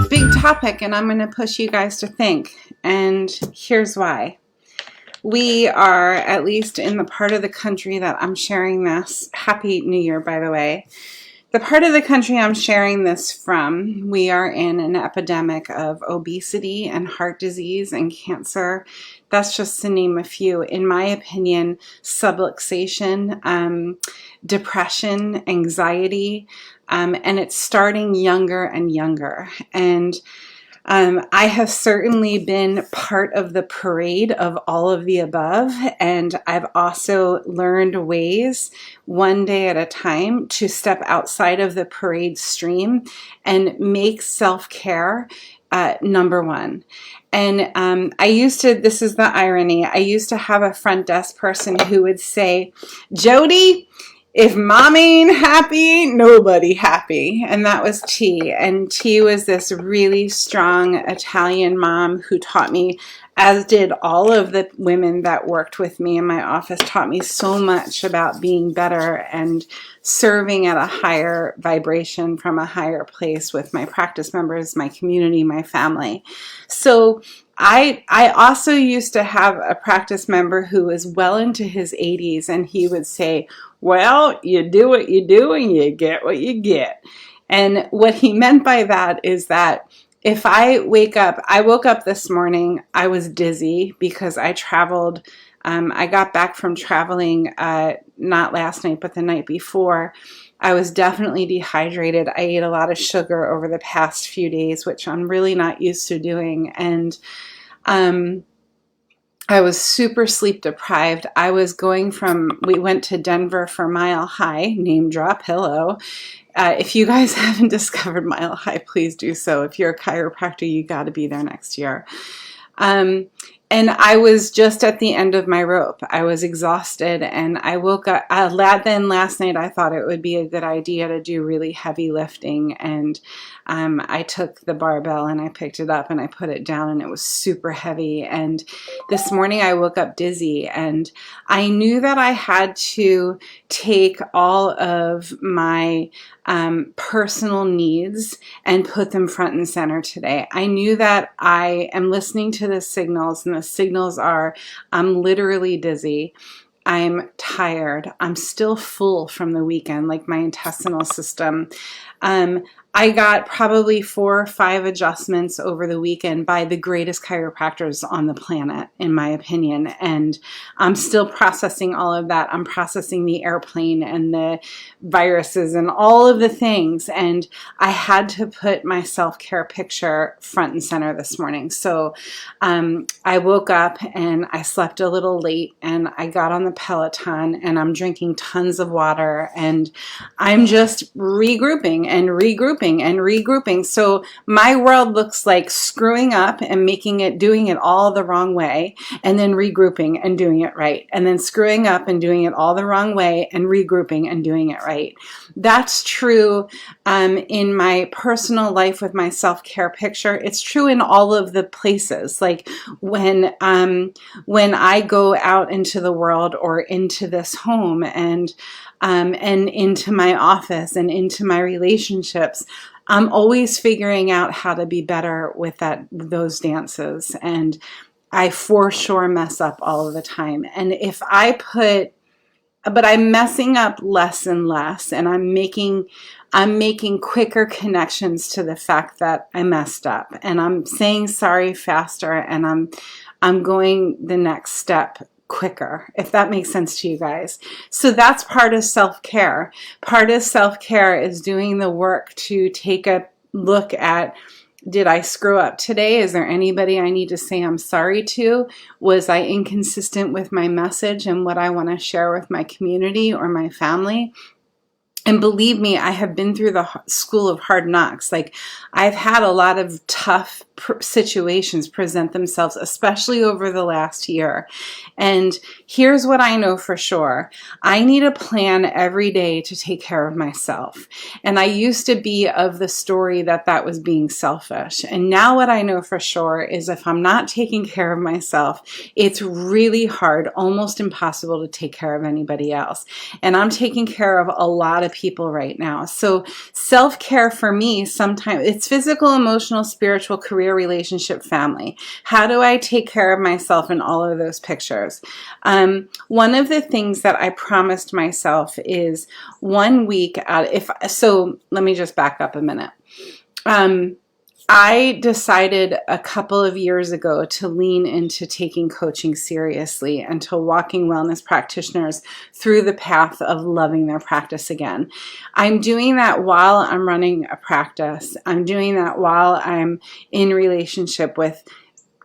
Big topic, and I'm going to push you guys to think, and here's why. We are, at least in the part of the country that I'm sharing this, Happy New Year, by the way. The part of the country I'm sharing this from, we are in an epidemic of obesity and heart disease and cancer. That's just to name a few. In my opinion, subluxation, depression, anxiety, and it's starting younger and younger. And I have certainly been part of the parade of all of the above, and I've also learned ways, one day at a time, to step outside of the parade stream and make self-care number one. And this is the irony, I used to have a front desk person who would say, Jody, if mom ain't happy, nobody happy. And that was T. And T was this really strong Italian mom who taught me, as did all of the women that worked with me in my office, taught me so much about being better and serving at a higher vibration from a higher place with my practice members, my community, my family. So I also used to have a practice member who was well into his 80s, and he would say, well, you do what you do and you get what you get. And what he meant by that is that if I woke up this morning, I was dizzy because I traveled. I got back from traveling not last night, but the night before. I was definitely dehydrated. I ate a lot of sugar over the past few days, which I'm really not used to doing. And I was super sleep deprived. We went to Denver for Mile High, name drop, hello. If you guys haven't discovered Mile High, please do so. If you're a chiropractor, you got to be there next year. And I was just at the end of my rope. I was exhausted, and I woke up. Then last night I thought it would be a good idea to do really heavy lifting, and I took the barbell and I picked it up and I put it down, and it was super heavy. And this morning I woke up dizzy, and I knew that I had to take all of my personal needs and put them front and center today. I knew that I am listening to the signals, and the signals are, I'm literally dizzy. I'm tired. I'm still full from the weekend, like my intestinal system. I got probably 4 or 5 adjustments over the weekend by the greatest chiropractors on the planet, in my opinion. And I'm still processing all of that. I'm processing the airplane and the viruses and all of the things. And I had to put my self-care picture front and center this morning. So I woke up and I slept a little late, and I got on the Peloton, and I'm drinking tons of water, and I'm just regrouping and regrouping and regrouping. So my world looks like screwing up and doing it all the wrong way, and then regrouping and doing it right, and then screwing up and doing it all the wrong way and regrouping and doing it right. That's true in my personal life with my self-care picture. It's true in all of the places. Like when I go out into the world or into this home and into my office and into my relationships, I'm always figuring out how to be better with those dances. And I for sure mess up all of the time. And but I'm messing up less and less, and I'm making quicker connections to the fact that I messed up, and I'm saying sorry faster, and I'm going the next step quicker, if that makes sense to you guys. So that's part of self-care. Part of self-care is doing the work to take a look at, did I screw up today? Is there anybody I need to say I'm sorry to? Was I inconsistent with my message and what I want to share with my community or my family? And believe me, I have been through the school of hard knocks. Like, I've had a lot of tough situations present themselves, especially over the last year. And here's what I know for sure. I need a plan every day to take care of myself. And I used to be of the story that was being selfish. And now what I know for sure is if I'm not taking care of myself, it's really hard, almost impossible to take care of anybody else. And I'm taking care of a lot of people right now. So self-care for me, sometimes it's physical, emotional, spiritual, career, relationship, family. How do I take care of myself in all of those pictures? One of the things that I promised myself is 1 week out. So let me just back up a minute. I decided a couple of years ago to lean into taking coaching seriously and to walking wellness practitioners through the path of loving their practice again. I'm doing that while I'm running a practice. I'm doing that while I'm in relationship with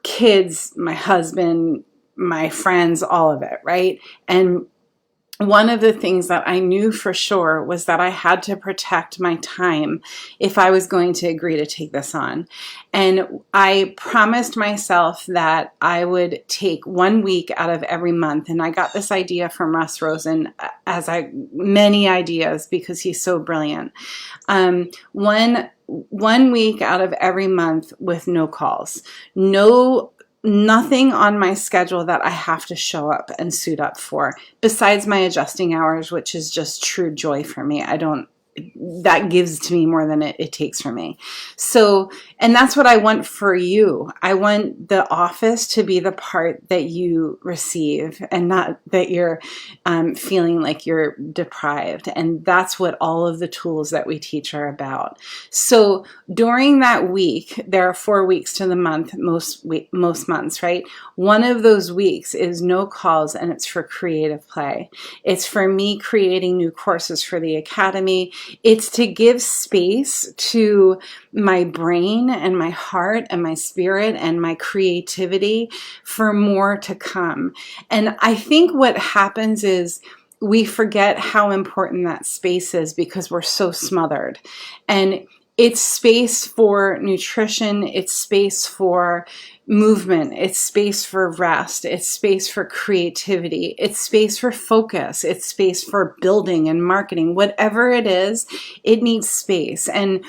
kids, my husband, my friends, all of it, right? And one of the things that I knew for sure was that I had to protect my time if I was going to agree to take this on. And I promised myself that I would take 1 week out of every month. And I got this idea from Russ Rosen, many ideas, because he's so brilliant. One week out of every month with no calls, nothing on my schedule that I have to show up and suit up for, besides my adjusting hours, which is just true joy for me. That gives to me more than it takes from me. So, and that's what I want for you. I want the office to be the part that you receive and not that you're feeling like you're deprived. And that's what all of the tools that we teach are about. So during that week, there are 4 weeks to the month, most months, right? One of those weeks is no calls, and it's for creative play. It's for me creating new courses for the academy. It's to give space to my brain and my heart and my spirit and my creativity for more to come. And I think what happens is we forget how important that space is because we're so smothered. And it's space for nutrition, it's space for movement, it's space for rest, it's space for creativity, it's space for focus, it's space for building and marketing. Whatever it is, it needs space. And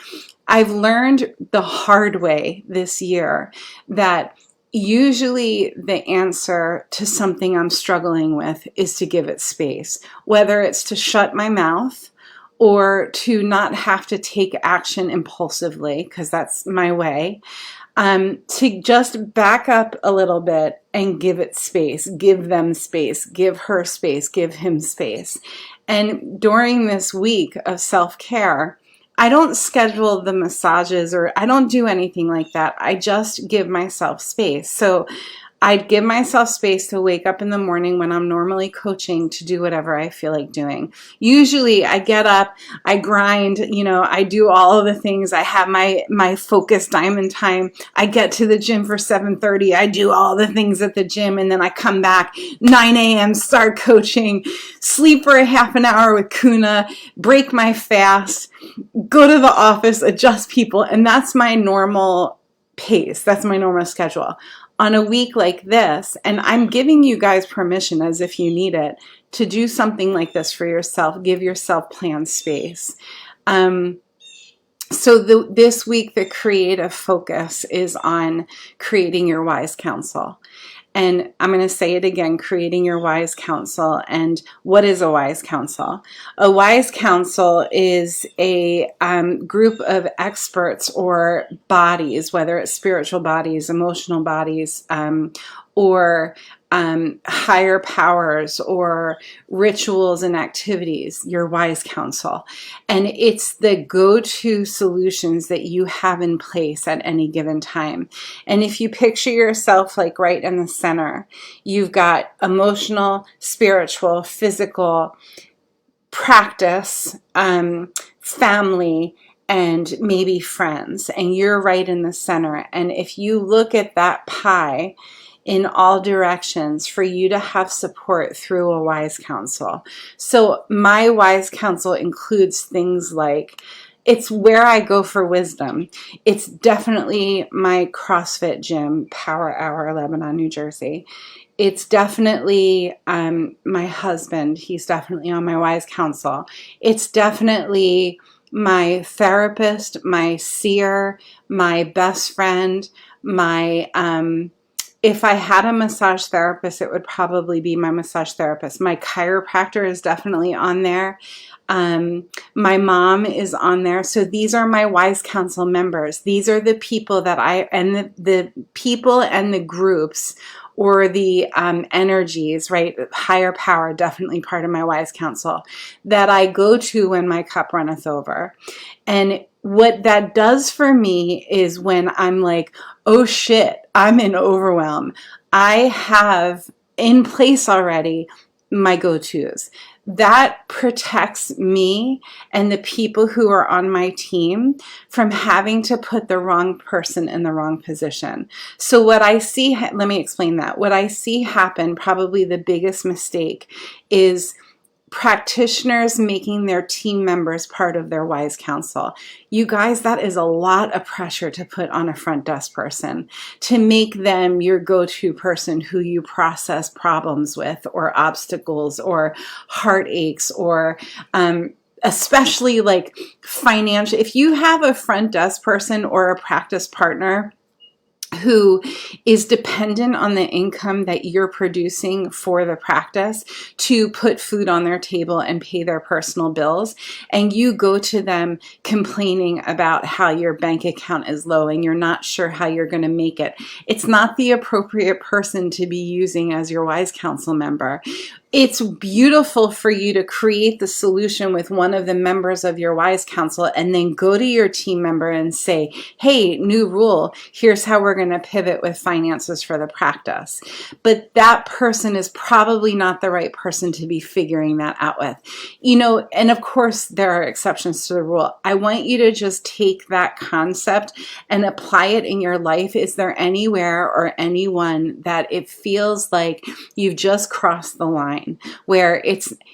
I've learned the hard way this year that usually the answer to something I'm struggling with is to give it space, whether it's to shut my mouth or to not have to take action impulsively, because that's my way, to just back up a little bit and give it space, give them space, give her space, give him space. And during this week of self-care, I don't schedule the massages or I don't do anything like that. I just give myself space. So I'd give myself space to wake up in the morning when I'm normally coaching to do whatever I feel like doing. Usually I get up, I grind, I do all of the things. I have my focused diamond time. I get to the gym for 7:30. I do all the things at the gym, and then I come back 9 a.m., start coaching, sleep for a half an hour with Kuna, break my fast, go to the office, adjust people, and that's my normal pace. That's my normal schedule. On a week like this, and I'm giving you guys permission as if you need it, to do something like this for yourself. Give yourself planned space. So this week, the creative focus is on creating your wise counsel. And I'm going to say it again, creating your wise counsel. And what is a wise counsel? A wise counsel is a group of experts or bodies, whether it's spiritual bodies, emotional bodies, or higher powers or rituals and activities, your wise counsel. And it's the go-to solutions that you have in place at any given time. And if you picture yourself like right in the center, you've got emotional, spiritual, physical, practice, family, and maybe friends, and you're right in the center. And if you look at that pie in all directions, for you to have support through a wise counsel. So my wise counsel includes things like, it's where I go for wisdom. It's definitely my CrossFit gym, Power Hour, Lebanon, New Jersey. It's definitely my husband. He's definitely on my wise counsel. It's definitely my therapist, my seer, my best friend, my If I had a massage therapist, it would probably be my massage therapist. My chiropractor is definitely on there. My mom is on there. So these are my Wise Council members. These are the people that the people and the groups or the energies, right? Higher power, definitely part of my Wise Council, that I go to when my cup runneth over. And what that does for me is when I'm like, oh shit, I'm in overwhelm, I have in place already my go-tos. That protects me and the people who are on my team from having to put the wrong person in the wrong position. So what I see, let me explain that. What I see happen, probably the biggest mistake, is practitioners making their team members part of their Wise Council. You guys, that is a lot of pressure to put on a front desk person, to make them your go-to person who you process problems with, or obstacles, or heartaches, or especially like financial. If you have a front desk person or a practice partner who is dependent on the income that you're producing for the practice to put food on their table and pay their personal bills, and you go to them complaining about how your bank account is low and you're not sure how you're going to make it, it's not the appropriate person to be using as your Wise Council member. It's beautiful for you to create the solution with one of the members of your Wise Council and then go to your team member and say, hey, new rule, here's how we're going to pivot with finances for the practice. But that person is probably not the right person to be figuring that out with. You know, and of course there are exceptions to the rule. I want you to just take that concept and apply it in your life. Is there anywhere or anyone that it feels like you've just crossed the line, where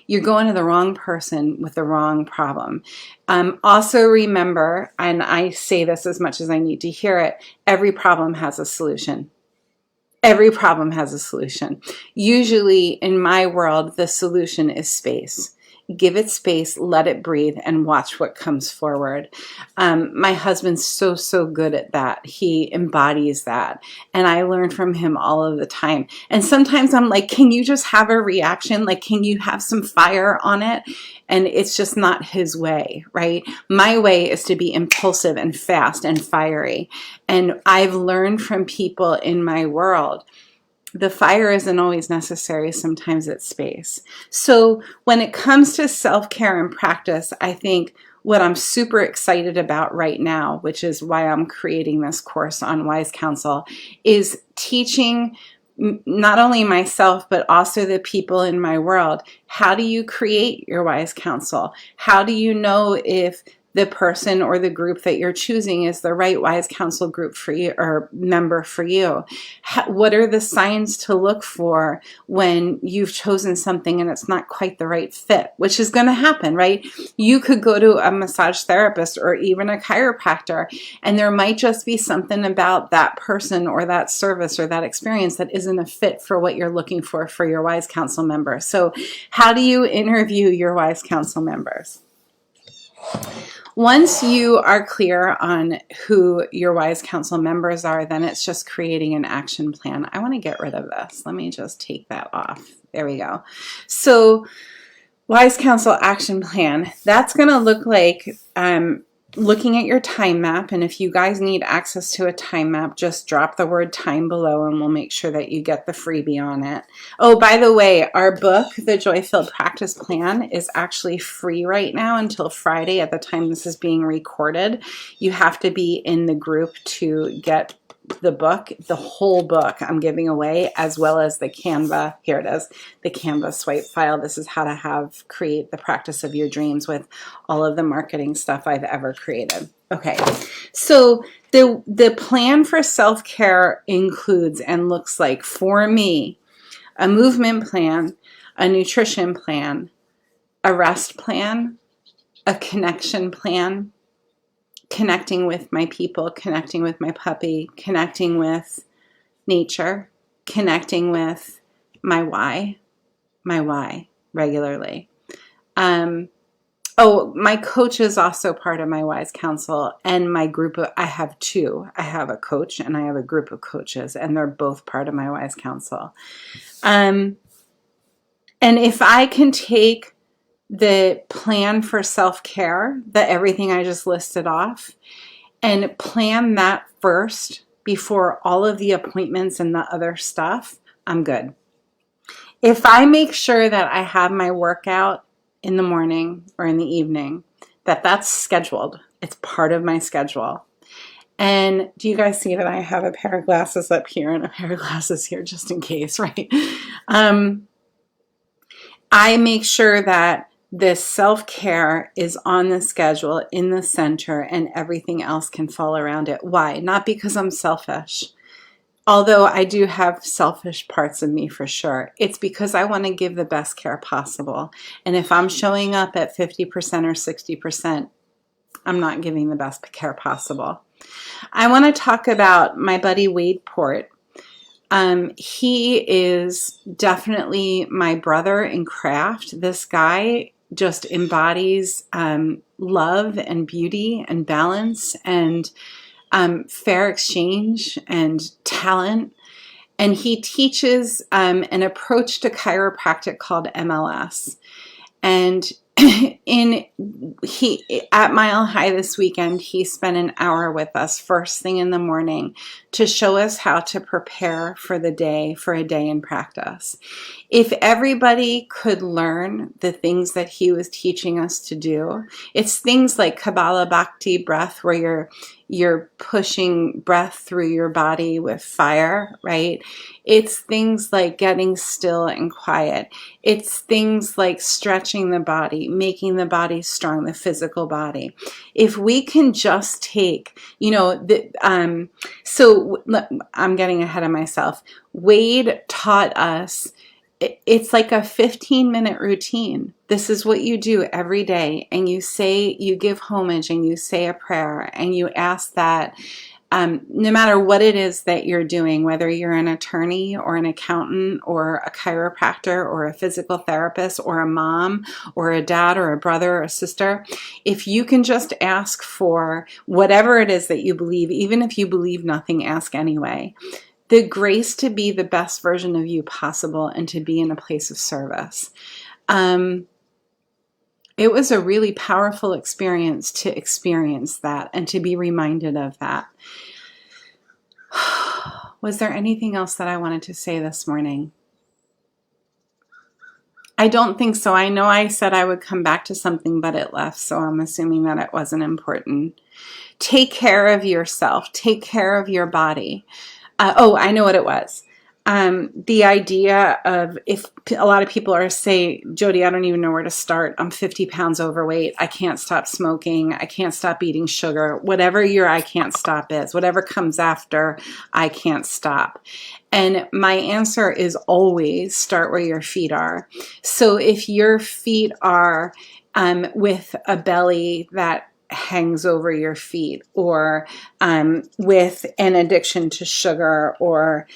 you're going to the wrong person with the wrong problem? Also remember, and I say this as much as I need to hear it, every problem has a solution. Every problem has a solution. Usually in my world, the solution is space. Give it space, let it breathe, and watch what comes forward. My husband's so good at that. He embodies that. And I learn from him all of the time. And sometimes I'm like, can you just have a reaction? Like, can you have some fire on it? And it's just not his way, right? My way is to be impulsive and fast and fiery. And I've learned from people in my world, the fire isn't always necessary. Sometimes it's space. So when it comes to self-care and practice, I think what I'm super excited about right now, which is why I'm creating this course on Wise Council, is teaching not only myself, but also the people in my world. How do you create your Wise Council? How do you know if the person or the group that you're choosing is the right Wise Council group for you or member for you? What are the signs to look for when you've chosen something and it's not quite the right fit, which is going to happen, right? You could go to a massage therapist or even a chiropractor, and there might just be something about that person or that service or that experience that isn't a fit for what you're looking for your Wise Council member. So how do you interview your Wise Council members? Once you are clear on who your Wise Council members are, then it's just creating an action plan. I want to get rid of this. Let me just take that off. There we go. So Wise Council action plan, that's going to look like looking at your time map. And if you guys need access to a time map, just drop the word time below and we'll make sure that you get the freebie on it. Oh, by the way, our book, The Joy-Filled Practice Plan, is actually free right now until Friday at the time this is being recorded. You have to be in the group to get the book, the whole book I'm giving away, as well as the Canva. Here it is, the Canva swipe file. This is how to create the practice of your dreams with all of the marketing stuff I've ever created. Okay, so the plan for self-care includes and looks like, for me, a movement plan, a nutrition plan, a rest plan, a connection plan, connecting with my people, connecting with my puppy, connecting with nature, connecting with my why regularly. Oh, my coach is also part of my wise counsel, and my group of, I have two. I have a coach and I have a group of coaches, and they're both part of my wise counsel. And if I can take the plan for self-care, that everything I just listed off, and plan that first before all of the appointments and the other stuff, I'm good. If I make sure that I have my workout in the morning or in the evening, that's scheduled. It's part of my schedule. And do you guys see that I have a pair of glasses up here and a pair of glasses here just in case, right? I make sure that this self-care is on the schedule, in the center, and everything else can fall around it. Why? Not because I'm selfish. Although I do have selfish parts of me for sure. It's because I want to give the best care possible. And if I'm showing up at 50% or 60%, I'm not giving the best care possible. I want to talk about my buddy Wade Port. He is definitely my brother in craft. This guy just embodies love and beauty and balance and fair exchange and talent. And he teaches an approach to chiropractic called MLS. And at Mile High this weekend, he spent an hour with us first thing in the morning to show us how to prepare for the day, for a day in practice. If everybody could learn the things that he was teaching us to do, it's things like Kabbalah Bhakti breath, where you're pushing breath through your body with fire, right? It's things like getting still and quiet. It's things like stretching the body, making the body strong, the physical body. If we can just take, so I'm getting ahead of myself. Wade taught us, it's like a 15-minute routine. This is what you do every day. And you give homage and you say a prayer and you ask that no matter what it is that you're doing, whether you're an attorney or an accountant or a chiropractor or a physical therapist or a mom or a dad or a brother or a sister, if you can just ask for whatever it is that you believe, even if you believe nothing, ask anyway. The grace to be the best version of you possible and to be in a place of service. It was a really powerful experience to experience that and to be reminded of that. Was there anything else that I wanted to say this morning? I don't think so. I know I said I would come back to something, but it left, so I'm assuming that it wasn't important. Take care of yourself. Take care of your body. I know what it was. The idea of, if a lot of people are say, Jodi, I don't even know where to start. I'm 50 pounds overweight. I can't stop smoking. I can't stop eating sugar. Whatever your I can't stop is, whatever comes after I can't stop. And my answer is always start where your feet are. So if your feet are with a belly that hangs over your feet, or with an addiction to sugar or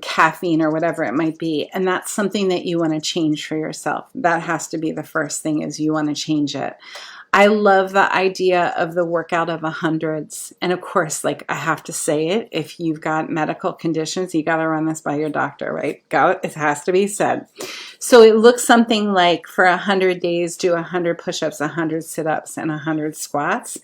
caffeine or whatever it might be, and that's something that you want to change for yourself, that has to be the first thing, is you want to change it. I love the idea of the workout of 100s. And of course, like I have to say it, if you've got medical conditions, you got to run this by your doctor, right? It has to be said. So it looks something like, for 100 days, do 100 push-ups, 100 sit-ups, and 100 squats.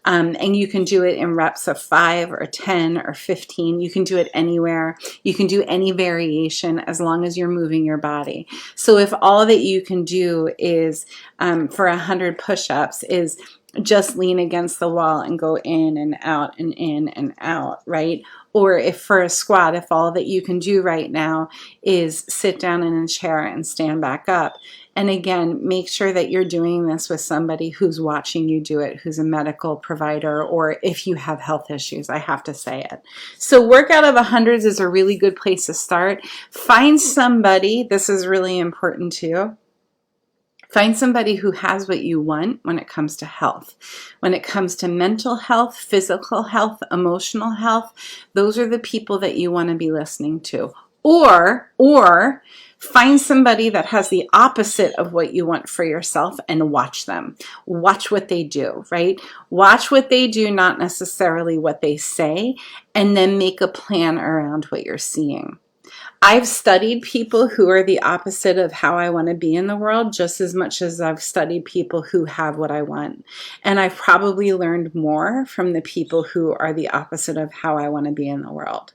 And you can do it in reps of 5 or 10 or 15. You can do it anywhere. You can do any variation as long as you're moving your body. So if all that you can do is, for 100 push-ups, is just lean against the wall and go in and out and in and out, right? Or if for a squat, if all that you can do right now is sit down in a chair and stand back up. And again, make sure that you're doing this with somebody who's watching you do it, who's a medical provider, or if you have health issues, I have to say it. So workout of 100s is a really good place to start. Find somebody, this is really important too. Find somebody who has what you want when it comes to health. When it comes to mental health, physical health, emotional health, those are the people that you want to be listening to. Or find somebody that has the opposite of what you want for yourself and watch them. Watch what they do, right? Watch what they do, not necessarily what they say, and then make a plan around what you're seeing. I've studied people who are the opposite of how I want to be in the world just as much as I've studied people who have what I want. And I've probably learned more from the people who are the opposite of how I want to be in the world.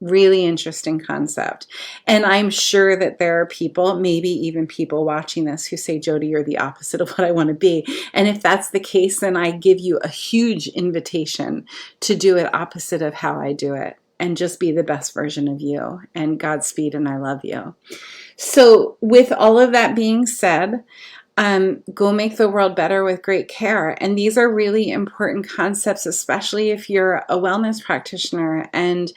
Really interesting concept. And I'm sure that there are people, maybe even people watching this, who say, Jodi, you're the opposite of what I want to be. And if that's the case, then I give you a huge invitation to do it opposite of how I do it and just be the best version of you. And Godspeed, and I love you. So with all of that being said, go make the world better with great care. And these are really important concepts, especially if you're a wellness practitioner and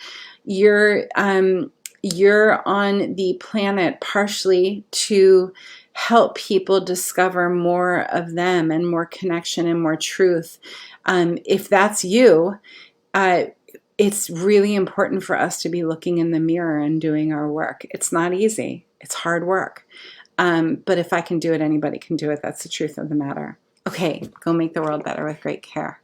you're on the planet partially to help people discover more of them and more connection and more truth. If that's you, it's really important for us to be looking in the mirror and doing our work. It's not easy. It's hard work. But if I can do it, anybody can do it. That's the truth of the matter. Okay, go make the world better with great care.